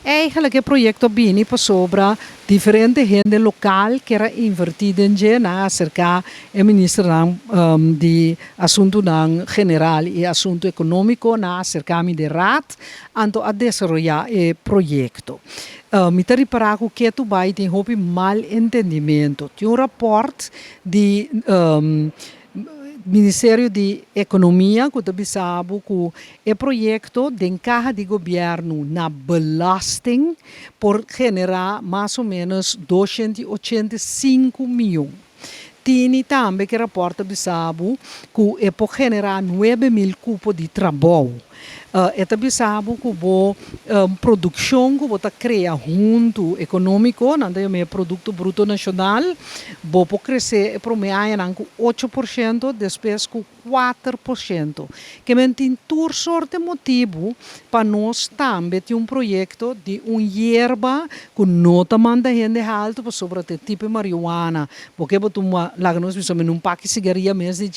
Eigenlijk het project bini pa sobra diferente gente local que era invertida em na acerca o ministro de assunto general e assunto econômico na acerca de rat anto a desarrollar o projeto. Me te riparar que tu vai tem houve mal entendimento. Tinha rapport de Ministério de Economia, que também sabe que o projeto de encarga de governo na belasting por generar mais ou menos 285 milhões. Tiene também que rapporta sabe que é por generar 9 mil cupos de trabalho. É também sabe que a produção que você cria junto econômico, não é produto bruto nacional, você crescer para com 8%, depois com 4%. Que tem toda sorte de motivo para nós também ter projeto de hierba que não está mandando alto sobre o tipo de marihuana, porque você lá nós precisamos num pack de cigarrilha mesmo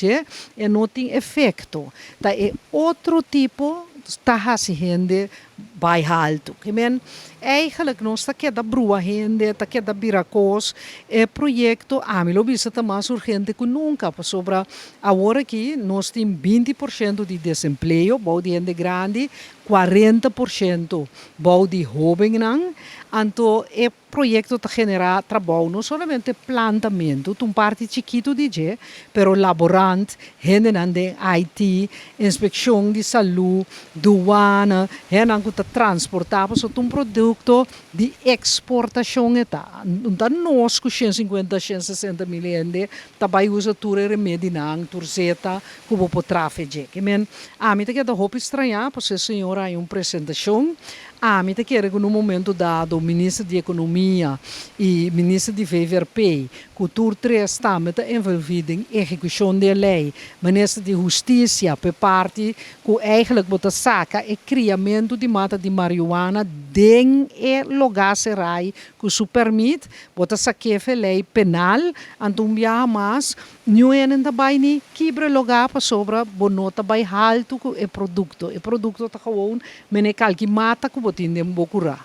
e não tem efeito. Tá, é outro tipo está fazendo vai alto. Que men eigenlijk nós está que da brua gente, está que da biracos, é projeto me lo bisa tá mais urgente que nunca, sobre agora que nós temos 20% de desemprego, bom de gente grande, 40% bom de jovem não. Então, o projeto está generar trabalho, não somente plantamento, um parte chiquito de je, pero laborante, gente de IT, inspeção de saúde, douana, gente que está transportado, so um produto de exportação eta. Então, nós com 150, 160 mil gente, também usa tudo remédio não, turzeta, como para tráfego. Que men, me te queda roupa estranha, porque a senhora aí uma apresentação. Me te quero que no momento dado o ministro de Economia e o ministro de VVRP, que todos três estão envolvidos em execução da lei, o ministro de Justiça, por parte que eigenlijk bota saca o criamento de mata de marihuana dentro do lugar serai que isso permite, bota saque a lei penal, então mas não é ainda bem nem quebra lugar para sobra, bonota bem alto o produto está gewoon, mas é que mata que botin dem bocura.